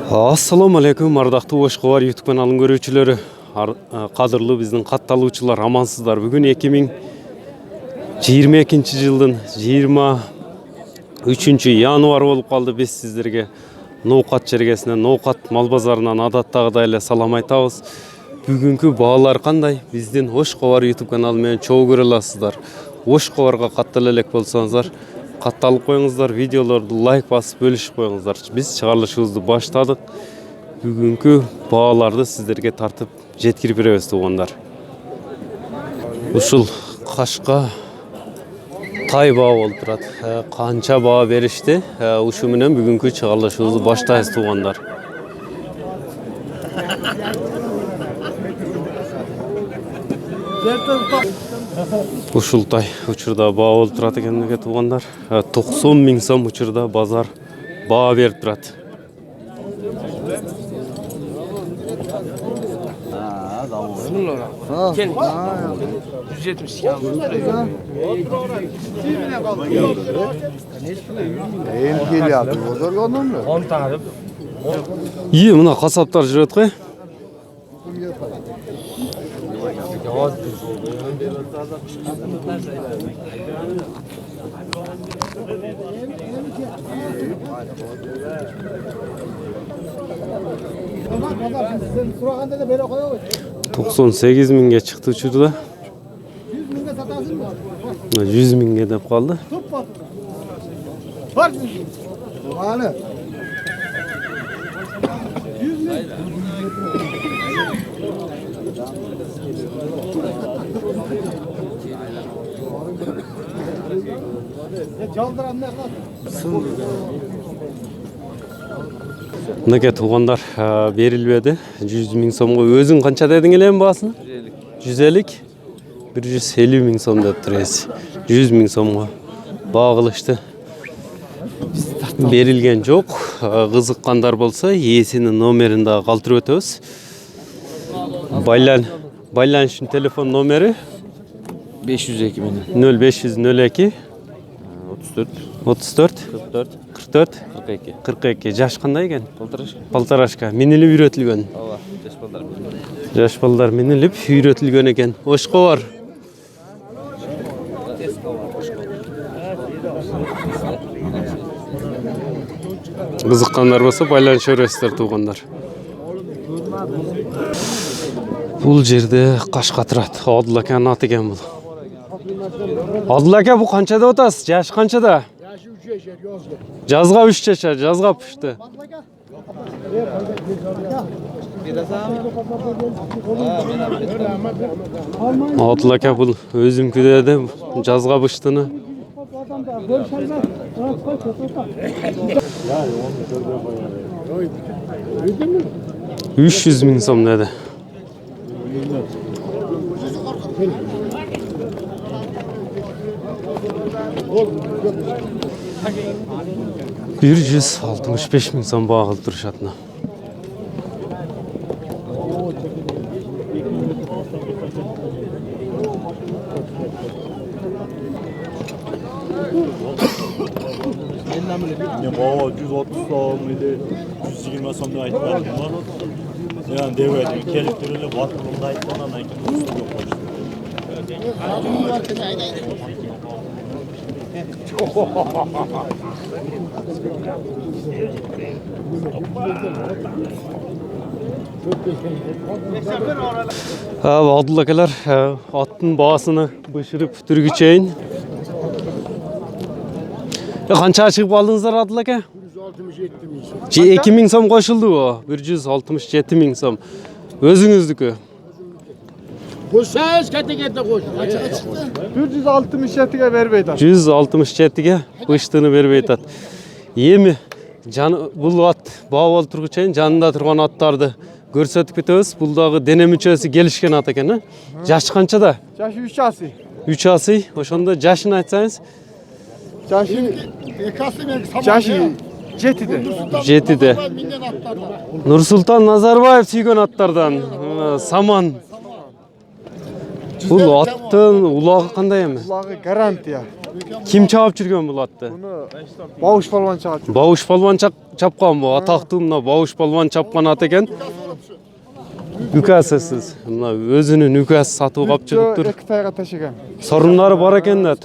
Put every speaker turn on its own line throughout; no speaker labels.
Assalamu alaikum, ардактуу Ошкобар YouTube каналынын көрүүчүлөрү, кадырлуу биздин катталуучулар, амансыздар. Бүгүн 2022 жылдын 23 январь болуп калды. Биз сиздерге Ноокат жергесинен, Ноокат мал базарынан адаттагыдай эле салам айтабыз. Бүгүнкү баалар кандай? Биздин Ошкобар YouTube каналы менен чогуу көрө аласыздар. Ошкобарга каттала элек болсоңуздар, катталып коюңуздар, видеолорду лайк басып бөлүшүп коюңуздар. Биз чыгарылышыбызды баштадык. Бүгүнкү бааларды сиздерге тартып жеткирип беребиз туугандар. Ушул Кашка тай баа болуп турат. Канча баа беришти? Ушу менен бүгүнкү чыгарылышыбызды баштайбыз туугандар. Ушул тай учурда баа болуп турат экенге туугандар. 90 миң сом учурда базар баа берип турат. İyi, mına kasaplar жүрөт кой. Tokson 8 mingge çıktı uçurdu. 100 mingge dep kaldı. Мынакей туугандар берилбеди. 100 миң сомго өзүң канча дедиң эле баасын? 150. 150 миң сом деп турабыз. 100 миң сомго баа кылышты. Берилген жок. Кызыккандар болсо, ээсинин номерин да калтырып өтөбүз. Байланышын телефон номери
502 менен
0502 34 42. Жаш кандай экен? Полторашка. Минилип үйрөтүлгөн.
Ооба,
жаш балдар минилип үйрөтүлгөн экен. Ошкобар. Кызыккандар болсо байланыша бересиздер туугандар. Бул жерде Кашка турат. Адыл аканын аты экен бул. Адыл ака, бул канча деп атасыз? Жаш канчада?
Yaşı 3 yaşar, yazga.
Жазга 3 жашар, жазга пышты. Адыл ака бул өзүмкүдө да жазга пыштыны. 300 миң сом dedi. Bir 165 ming so'm baa qilib turishadimi?
Baba 130 so'm idi, 120 so'm deb aytdim. Yani devredi, kelib turilib vaqtida aytgandan keyin yo'q qo'yishdi.
Adıl akalar attın bağısını bışırıp türgüçeyin. Kança çıkıp aldınızlar Adıl aka? 2 ming so'm qo'shildi o. 167 ming so'm. Özünüzdükü.
Bu ses kete koş. Açığa çıktı.
167'ge vermeydi.
167'ge bıştığını vermeydi. Emi бұл ат баа болуп тургучайын жанында турган аттарды көрсөтүп кетебиз. Бул дагы дене мүчөсү келишкен ат экен. Жашы канчада?
Yaşı 3 asy.
3 asy. Ошондо жашын айтсаңыз?
Yaşı 7'de.
7'de. Nursultan Nazarbayev sүйгөн аттардан. Саман. Bul attın ulağı qanday emi?
Ulağı garantiya.
Kim çağıp жүрген bul attı?
Bunu Bavuş Palvan çağırdı.
Bavuş palvan çapqan bu. Ataqtı mına Bavuş palvan çapqan at eken. Ükasısız. Mına özünün ükası satıp qap çıkıp dur.
2 tayga taşıgan.
Sorunları бар екен да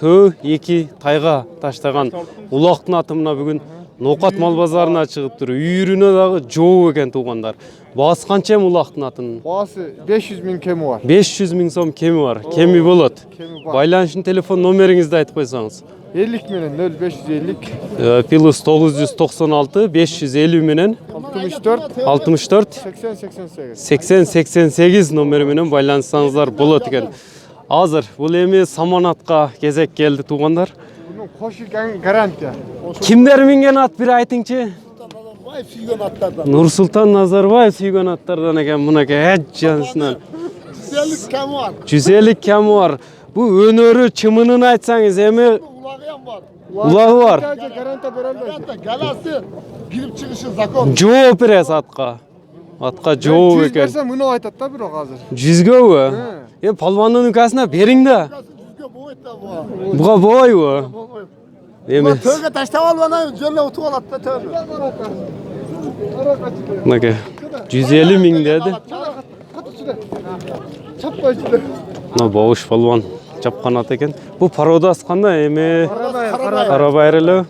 төгі екі тайға таштаған улақтың атымына бүгін Ноқат мал базарына шығып тұр. Үйіріне дағы жоу екен туғандар. Басы қанша ем улақтың атының?
Bası 500 bin kemi var.
500 мың сом кемі бар. Кеми болады.
Kemi var.
Байланышын телефон номеріңізді айтып қойсаңыз.
50 milyon 0550
Плюс 996 550 менен
64
64
80 88.
80-88 номері менен байланысаңыздар болады екен. Азыр бұл эми саманатқа кезек келді туғандар.
Bunun koşu garantiya.
Kimler minген ат bir айтыңчы?
Vay suygan atlardan.
Нұрсұлтан Назарбаев сүйген аттардан екен мынаке әт жанысынан.
150 kem var.
150 кем бар. Bu өнөрү чымынын айтсаңыз эми
Ulağı yan var.
улағы бар.
Garantiya veremez.
Hatta gelası girip çıkışı zakon.
Жооп берес атқа. Атқа жооп
100
екен.
versem bunu aytat da bir o hazır.
100гөбү? Палвандын үкасына бериң да.
Düzgün bu et de bu.
Буга болбойбу? Эми
Tövbe taşta al bana cölle otu al atta tövbe.
мынаке 150 миң деди.
Çapma içinde.
Мына Бауыш палван чапкан ат экен. Бул пародасы кандай эми Карабайыр эле.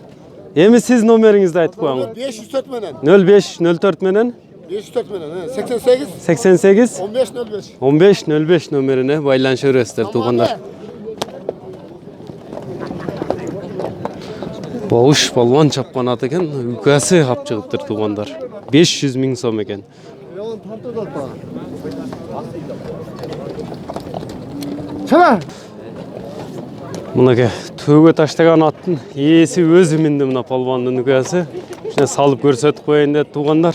Эми сиз номериңизди айтып коюңуз.
504 menen.
05 04 менен
504 menen. 88
88
15 05.
15 05 номерине байланыша бересиздер туугандар. Бауыш палван чапкан ат экен, үкасы кап чыгыптыр туугандар. 500 миң сом экен.
Çala.
Мынаке төбө таштаган аттын ээси өзү минди мына палвандын үкасы. Ушуна салып көрсөтүп коеюн деп туугандар.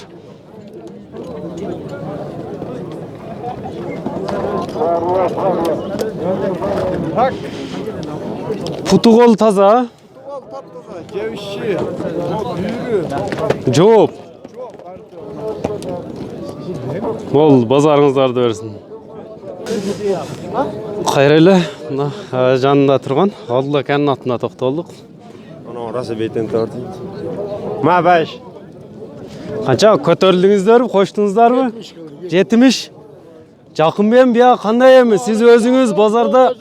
Tak.
Путу кол таза,
Gevşi. Büyürü.
жооп. Ол базарыңыздарды берсин. Кайрылы, мына жанында турган Алла экенин атына токтолдук.
Ana orası beyten tartı. Ma 5.
Канча көтөрүлдүңүздөрбү, коштуңуздарбы? 70. Жакын бен бия кандай эми? Сиз өзүңүз базарда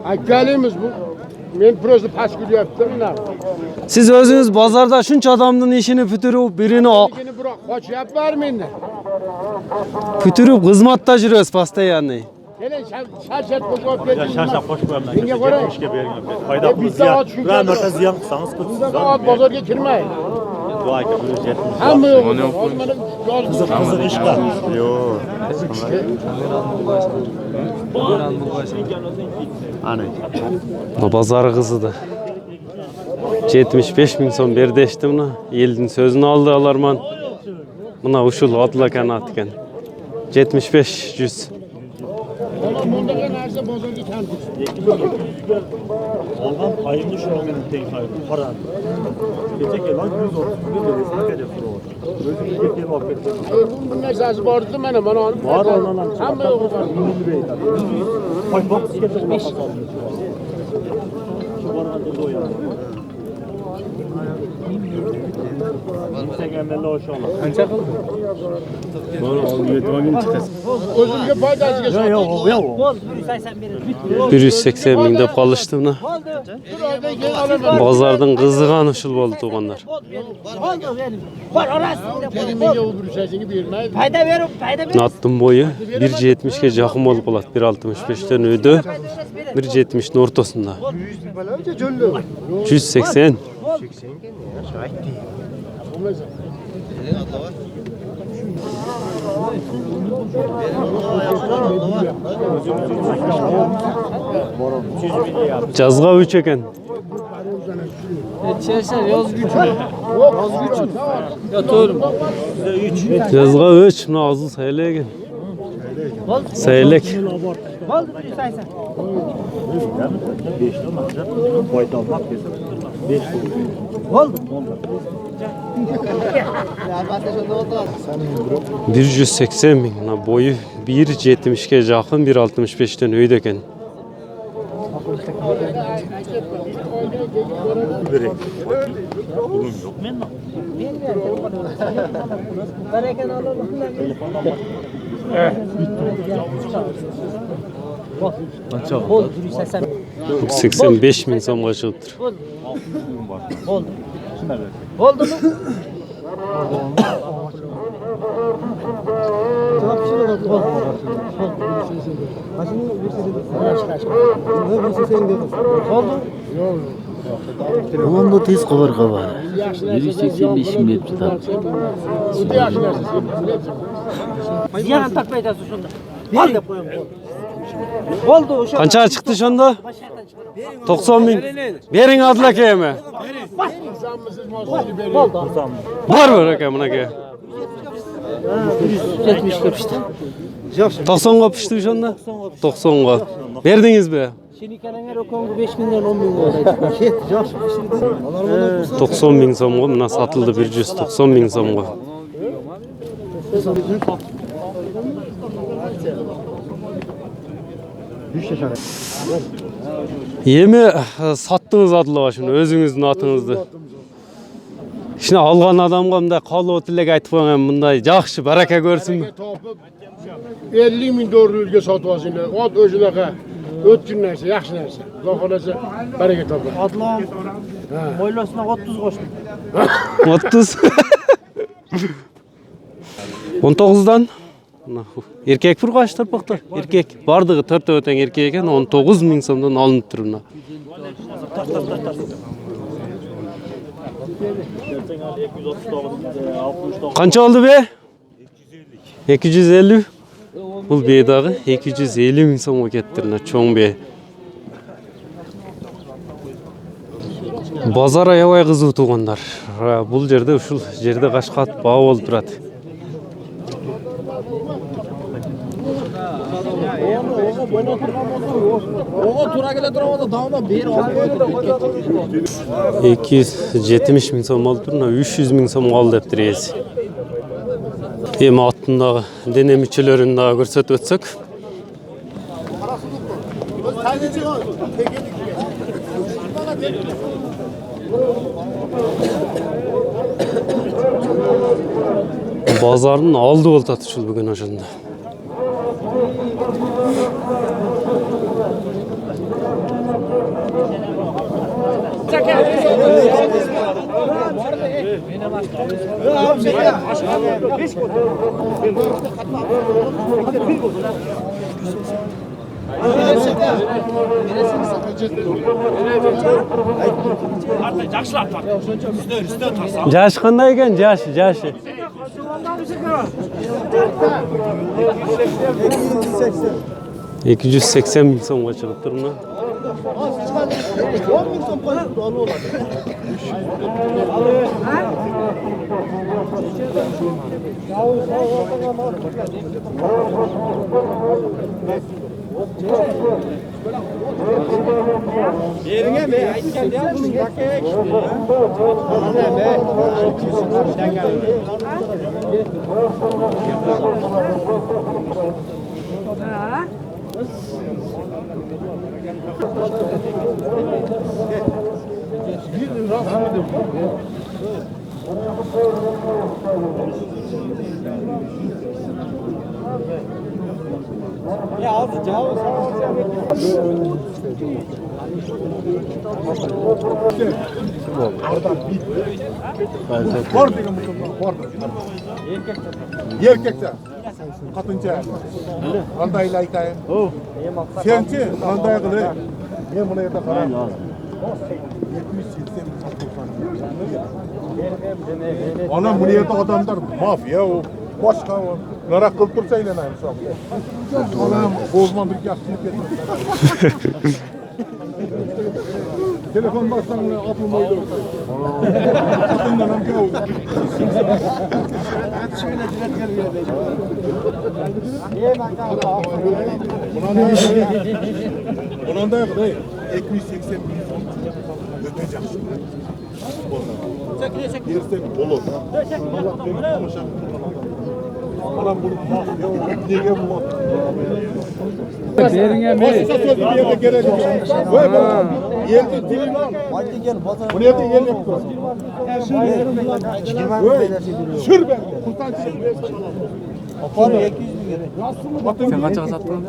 Ha gelimiz bu. Men proje paskül yaptım da.
Siz özünüz bazarda şunç adamın işini pütürüp birini
Yine bırak koç yap var mı indi?
pütürüp hizmatta жүрөбүз постоянный.
Hele şarşet koşup geldim.
Şarşa hoş koyamdan.
Yenge koy.
İşke bir yerine. Fayda
Bir
bu ziyan.
saat şu
Ben
kadar.
orta ziyan kısanız kutsunuz.
At pazarga kirmeyin.
Dua ki böyle jetmiş.
Hamma yok.
Kızık iş var.
Yo. Hani.
Bazarı kızıdı. 75 bin son berdi eşti mına. Elдің sözünü aldı alarman. Mına uşul atla eken at eken. 75 100.
Bunda nerede pazarga tanıdık.
Algan payını şu an tek payı. Para. Geçecek ya lan 130 bin lirası ne kadar sonra olur. Özür dilerim muhabbet.
Bunun esası vardı bana onu.
Var ondan.
Hamma yok var.
Bak bak sikete bak. Şu var hadi doya. Yüksek emelli hoş olur. Kaça kaldı?
Özümge faydası geçer.
Yok yok.
180 bin de kalıştı mına. Bazardın kızıgan uşul boldu tuğanlar.
Var orası.
Kendime yol bir sesini vermeyiz.
Fayda verin, fayda verin.
Attım boyu 1.70'ge jakın bolup kalat. 1.65'ten ödü. 1.70'in ortasında. 180. Жазга 3 eken. Жазга 3 мына азыл sayılı eken. Sayılek.
Oldu bir saysan.
Fayda almak kesin. 5
Oldu.
...180 bin. Boyu 1.70'ge yakın, 1.65'ten öyle eken.
Oldu, 80.
85 bin so'mga chiqibdir.
Oldu. Oldu mu? Oldu.
Onda tez kabarga var. 185 bin depti tabi.
Ziyan takmaydı şunda. Al da koyun. Oldu uşak.
Qanchaga chiqdi shunda? 90 bin. Bering Adil akaymi?
Oldu.
Bor aka bunaka.
170 kapıştı.
90ga pishdi shunda? 90ga. Berdingizmi?
Şimdi kanallar o kongu 5 milyon 10 milyon oldu.
90 bin so'mga mana sotildi, 190 bin so'mga. Yemi sattınız Adil şimdi özünüzün atınızdı. Şimdi algan adamga mınдай калып tilek aytып koygan mınдай жақсы baraka görsün.
Topib 50 min $400'ge sotib olsinglar. Ot o'shanaqa o'tkin narsa, yaxshi narsa. Xudo xolasa baraka topar.
Adlan. Mo'ylasına 30 qo'shdim.
30. 19'dan erkek bir kaç tarpakta? Erkek. Bardığı törtü öten erkek eken 19 bin so'mdan alınıp durumda. Qancha oldu be? 250. Bu bedağı 250 bin so'mga kettirdi, cho'ng be. Bozor aябай кызуу туугандар. Бул жерде ушул жерде Кашкат баа болуп турат.
Oğa tura gele duramadı. Dağına bir aldı.
270 bin so'm oldu turna, 300 bin so'm aldı deptir esi. Эми аттындагы дене мүчөлөрүн дагы көрсөтүп өтсөк. Bazarın aldı bolуп атышыл бүгүн ошондо. Жаш кандай экен, жашы? 280 bin so'mga chiqib turibdi.
Yerine mi? Aytken de bunun bakaya ya az cevap
Erkekçe. Katınca. Kandayla aytayım. Sençi kanday kılay. Men buna yerda qarab. 70-80 Ana bu yerda adamlar mafya o. Başka o. Nara kılıp tursa aylanayım şu an. Anam bozman bir yaxşılık etmez. Telefon bassan apım oldu. Katından hem ki oldu. Bundan da yok değil. 280 bin son öte жақсы. Берсең болады. Anam bunu neге болады? Başka sözü bir yerde gerek yok. Vay be. Yerde dilim var. Bu ne diye gel yapıyor? Sür ben. Kurtan sür. Apar 200 bin lira. Sen kaça sattın?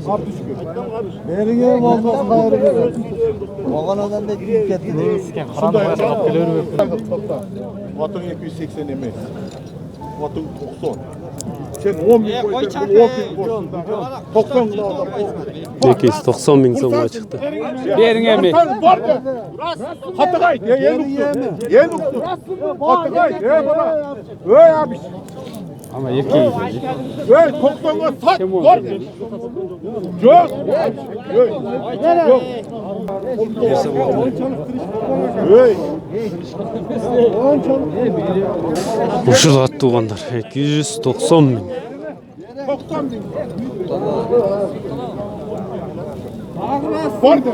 60 gün. Berige olmaz gayrı. Oğlan adam da gidip gitti. Şunda yapıp geliyor. Vatın 280 emek. Vatın 90. Sen 10 bin koyacaksın, 10 bin koyacaksın. 90 bin adam.
290 bin so'mga chiqdi.
Beringe mi? Hatta gayet. Yen uktu. Hatta gayet. Bana. Öy abi.
Ama 200.
Öy 90'a sat. Var. Yok. Yok. Öy.
Ушул ат туугандар 290 bin.
90 bin. Vardı.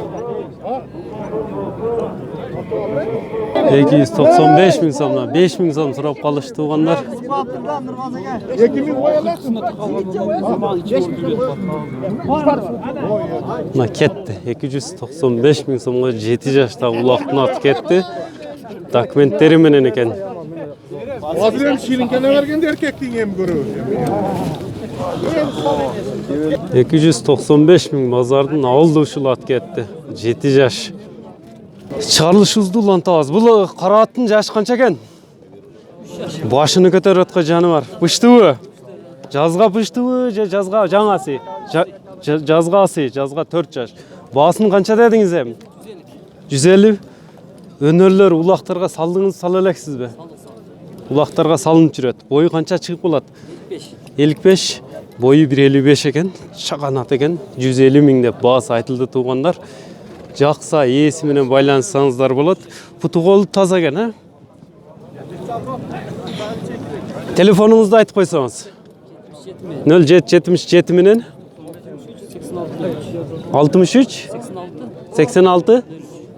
295 bin so'mdan 5 bin so'm so'rab qolishdi tуугандар.
2 bin koyalasın.
Mana ketdi. 295 bin so'mga 7 yoshdagi uloqning oti ketdi. Dokumentlari menen ekan.
Hazır hem şirinkene vergende erkekliğin hem görüyor.
295 bin bozordun avulda ушул ат ketdi. 7 yosh. Chiqarilish ulan tavaz. Bu qara atning yoshi qancha ekan? Boshini ko'tarayotgan joni bor. Pushdimi? Жазга pushdimi? Жазга жаңасы? Жазга 4 yosh. Baasini qancha dedingiz ham? 150. Önörler ulaqlarga saldınız sala elексиз be? Ulaqlarga salınıp жүрөт. Boyu qancha chiqib bolat? 55. Boyu 1.55 ekan. Çaqanat ekan. 150 ming deb baası aytıldı tuğanlar. Жақса ээси менен байланышсаңыздар болот. Путу колу таза экен, а? Телефонуңузду айтып койсоңуз. 0777 менен 63 86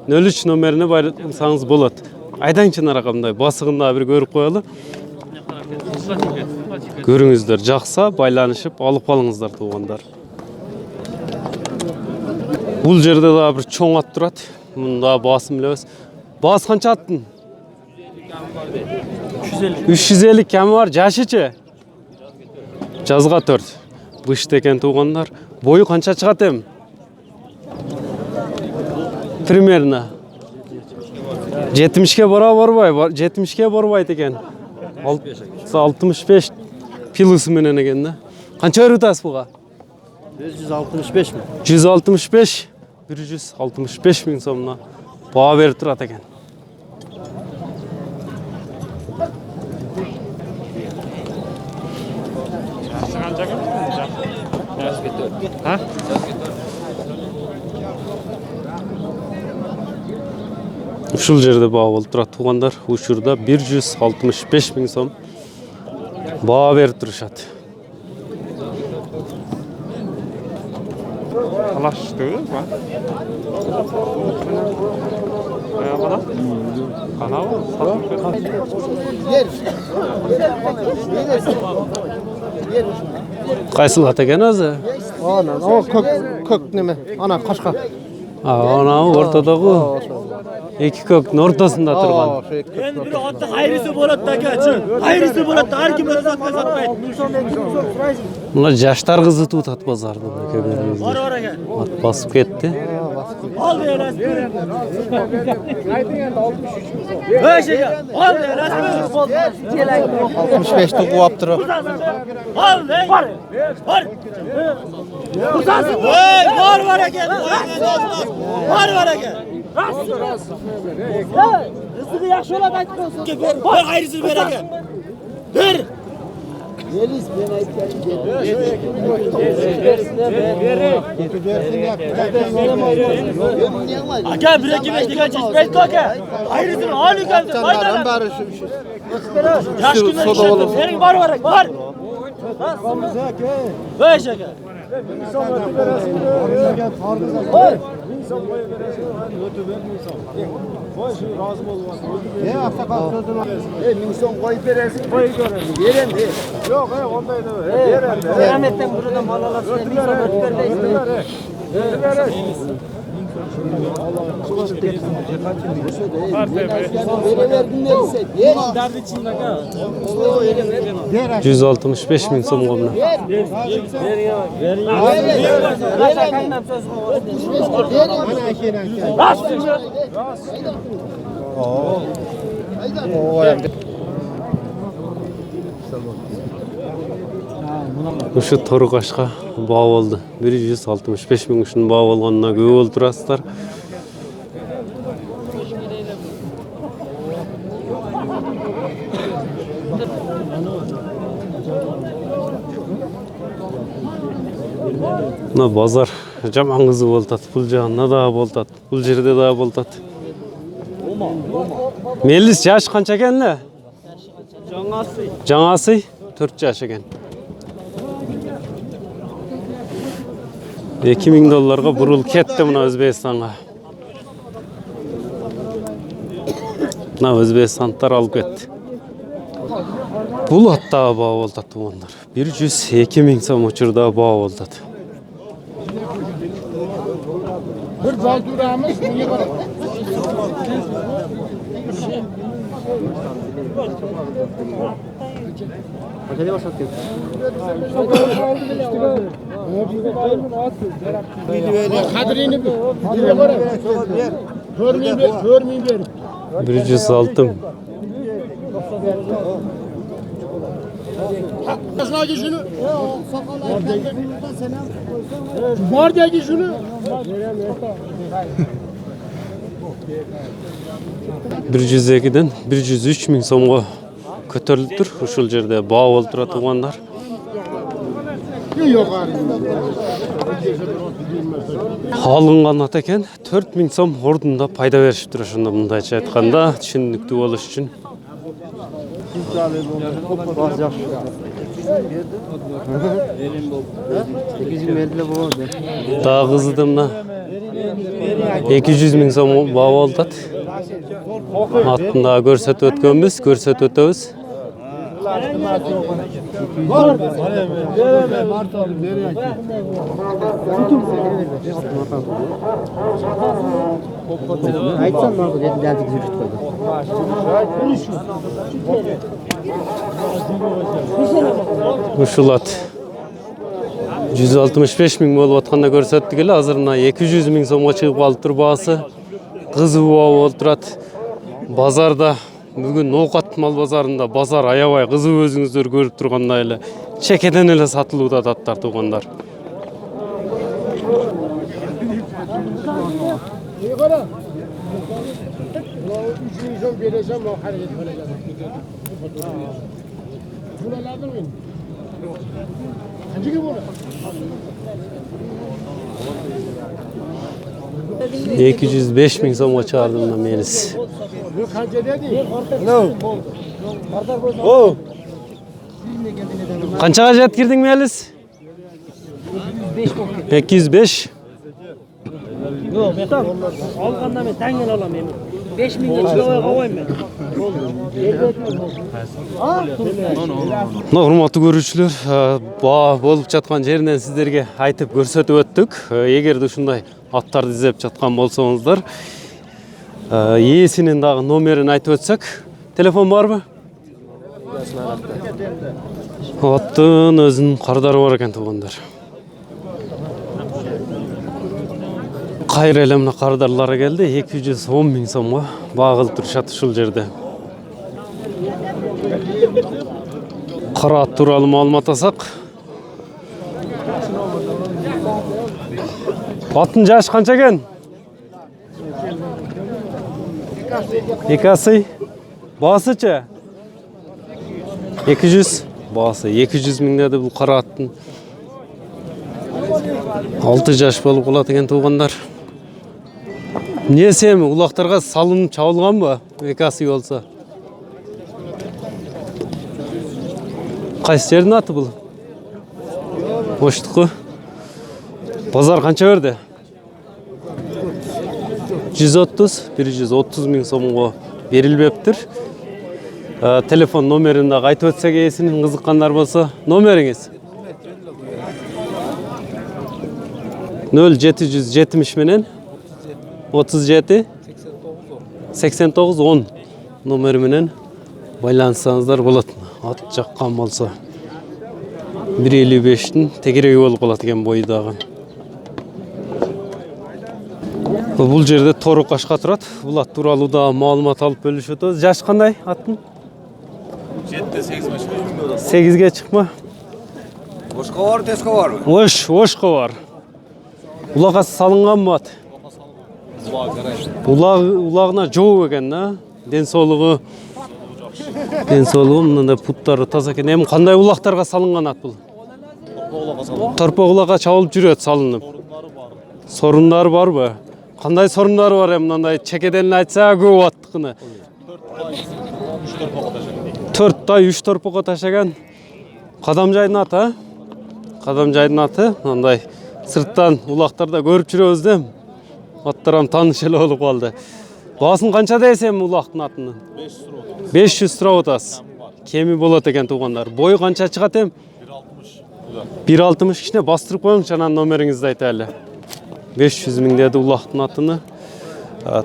03 номерине байлансаңыз болот. Айдаңчы наракамдай басыгында бир көрүп коелу. Көрүңүздөр, жақса байланышып алып калыңыздар туугандар. Бул жерде да бир чоң ат турат. Мында басым элебиз. Бас канча аттын? 350 кеми бар. Жашычы? Жазга 4. Бышты экен туугандар. Бою канча чыгат эми? Примерно 70ке бара барбай, 70ке барбайт экен. 65 пилысы менен экен да. Канча өрүтасыз буга?
165 mi?
165 165 bin so'mna baho berib turadi ekan. Ушул жерде baho болуп турат туугандар. Ушурда 165 bin so'm baho berip turушат.
Alaştı mı? Bana? Kanal mı?
Qaysil ат ekan o'zi?
Ana, o kök neme? Ana Qashqa.
Ana o'rtadagi iki ko'kning o'rtasida turgan.
Endi bir otda hayrisi bo'ladi aka-chi. Hayrisi bo'ladi, har kim o'z otga sotmaydi.
Bunlar yoshlar qizitib bozorda aka ko'rdingiz.
Bor aka.
Ot bosib ketdi.
Al berasiz. Ayting endi 63. O'sh aka, al berasiz.
65 ta qo'yib turib.
Al, bor. Bor. Kursansın. Voy, bor aka. Bor aka. Rizqi yaxshi bo'ladi aytib qo'ysin. Bor hayrisiz ber aka. Ber. Yelis ben aytgan. Aka bir ikki besh degan chechmaydi aka. Hayrisiz ol ekan. Yaxshi kunlar ishlatib bering bor aka. Bor. Beş aka. Kıyametten burada mal alasın. Derdi içinde ka.
165 ming so'm qoldi. Uşu Торғашқа бау oldu. 165 ming үшін бау olғанына көп болып тұрасыздар. Мына базар жаман қызы болтат. Бұл жағында да болтат. Бұл жерде да болтат. Мелис жаш қанша екен ле? Жаңасы 4 жаш екен. $2000 бурул кетті мына Өзбекстанға. Мына Өзбекстандтар алып кетті. Бұл аттағы бау болтат туғандар. 102 миң сом учурда бау болтат.
Bir balduramız niye var? Kadrini bir var. Görmeyin bir.
106.
Nasıl ki şunu? Var diye ki şunu.
102'den 103 ming so'mga ko'tarilib tur. Ушул жерде бау болуп турат тугандар.
Yok abi.
Алынган ат экен 4 миң сом ордунда пайда беришиптир. Ошондо мындайча айтканда түшүнүктүү болуш үчүн. Дагы кызы да мына 200 миң сом баа болтат. Атын да көрсөтүп өткөнбүз, көрсөтүп өтөбүз. Ушул ат 165 миң болуп атканда көрсөттүк эле. Азыр мына 200 миң сомго чыгып калыптыр баасы. Кызы баа болуп турат. Базарда бүгүн Ноокат мал базарында базар аябай кызып өзүңүздөр көрүп тургандай эле чекеден эле сатылууда аттар тугандар. $205 ming so'mga chiqardim mына Melis. Qanchaga жеткирдиң Melis? 205.
Yok, alganda men tangel alamam. 5 mingga chiqib qo'ymayman.
Урматтуу көрүүчүлөр, баа болуп жаткан жеринен сиздерге айтып көрсөтүп өттүк. Эгерде ушундай аттарды издеп жаткан болсоңуздар, ээсинин дагы номерин айтып өтсөк, телефон барбы? Аттын өзүнүн кардары бар экен тугандар. Кайра эле мына кардарлары келди, 210 миң сомго багылып турушат ушул жерде. Кара ат тууралуу маалымат алсак, аттын жашы канча экен? 2 асый. Баасычы? 200. Баасы 200 миң деди бул кара аттын. 6 жаш болуп калат экен туугандар. Эмнеси эми улактарга салынып чабылганбы? 2 асый болсо. Кайсы жердин аты бул? Boşluqu. Bazar qancha berdi? 130, 130 ming so'mga berilibdir. Telefon nomerini de qaytib ötsek eyesinin kızıkkanlar bolsa. Nomeringiz? 0770 menen 37 89 10 nomeri menen байланышсаңыздар болот. Ат жаккан болсо 1.55'tin тегереги болуп калат экен бойдагы. Бул жерде тору кашка турат. Бул ат тууралуу да маалымат алып бөлүшүп атабыз. Жаш кандай аттын? 8'ge çıkma.
Boşka var, teska var mı?
Oşko var. Ulaqası salıngan mı at? Ulağına çoğu eken da. Densoluğu mınanda puttары таза eкен. Hem qanday ulaqtarga salıngan at бұл? Torpa ulağa çabılıp жүрөт salınıp. Sorunlar var mı? Qanday sorunlar var hem mınандай çekedenini aytsa көп attığını. 4 tay 3 torpoqa taşagan Qadamjayдын аты. Qadamjayдын аты. Mınандай sırttan ulaqtarda görüp жүрөбүz dem. Аттарам таныш эле болуп калды. Баасын канча десем улактын атынын? 500 сурап атасыз. Кеми болот экен туугандар. Бою канча чыгат эм? 1.60 кичине бастырып коюңчу анан номериңизди айта эле. 500 миң деди улактын атыны.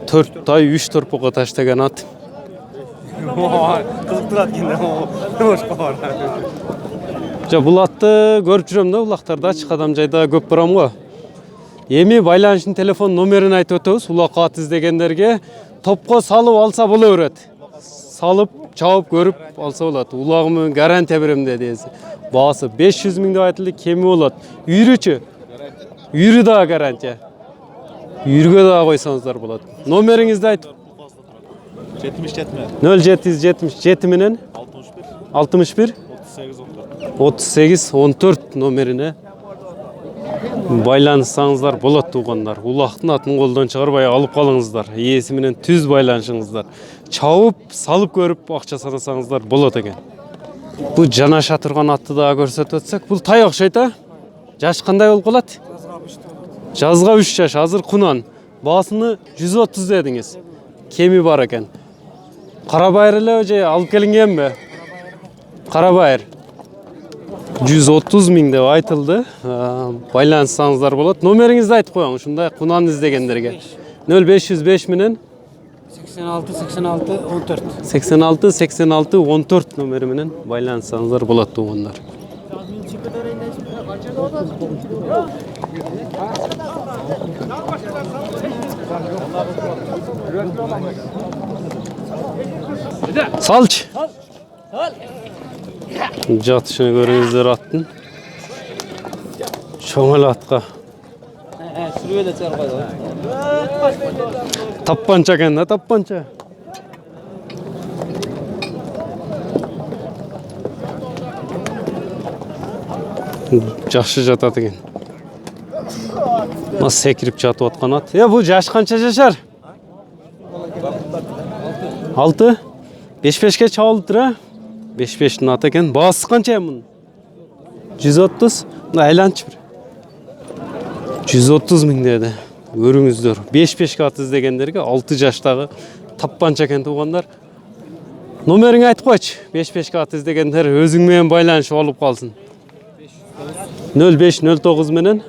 4 tay 3 торпоко таштаган ат.
Kızıktırat yine boşka var.
Бул атты көрүп жүрөм да улактардачы Кадамжайда көп барам го. Эми байланыштын телефон номерин айтып өтөбүз. Улакка ат издегендерге топко салып алса боло берет. Салып, чабып көрүп алса болот. Улагымы гарантия берем деди. Баасы 500 миң деп айтылды, кеми болот. Үйрүчү. Үйрү да гарантия. Үйрүгө да койсоңуздар болот. Номериңизди айтып. 0777 менен 61 38 14 номерине байланышсаңыздар болот туугандар. Улактын атын колдон чыгарбай алып калыңыздар. Ээси менен түз байланышыңыздар. Чабып, салып көрүп акча санасаңыздар болот экен. Бул жанаша турган атты да көрсөтүп өтсөк, бул тай окшойт а? Жаш кандай болуп калат? Жазга 3 жаш, азыр кунан. Баасыны 130 дедиңиз. Кеми бар экен. Карабайыр эле же алып келингенби? Карабайыр. 130 миң деп айтылды. Байланышсаңыздар болот. Номериңизди айтып коюң, ушундай кунан издегендерге. 0505 менен
86 86 14.
86 86 14 номери менен байланышсаңыздар болот туугандар. Салчы. Жатышыны көрүңүздөр аттын. Чоңал атка.
Sürüyle çar koydu.
Tappança eкен да, tappança. Жакшы жатат экен. Мас секирип жатып аткан ат. Бул жаш канча жашар? 6. 5-5ке чабылыптыр а? 5-5'tin аты экен. Баасы канча мунун? 130. Мына айланчы бир. 130 миң деди. Көрүңүздөр. 5-5ке ат издегендерге 6 жаштагы таппанча экен туугандар. Номериңи айтып койчу. 5-5ке ат издегендер өзүң менен байланышып алып калсын. 0509 менен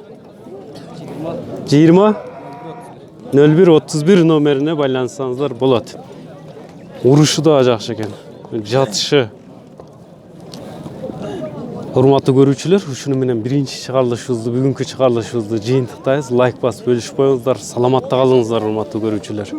20 01 31 номерине байланышсаңыздар болот. Урушу да жакшы экен. Жатышы. Урматтуу көрүүчүлөр, ушуну менен биринчи чыгарылышыбызды, бүгүнкү чыгарылышыбызды жыйынтыктайбыз. Лайк басып бөлүшүп коюңуздар. Саламатта калыңыздар, урматтуу көрүүчүлөр.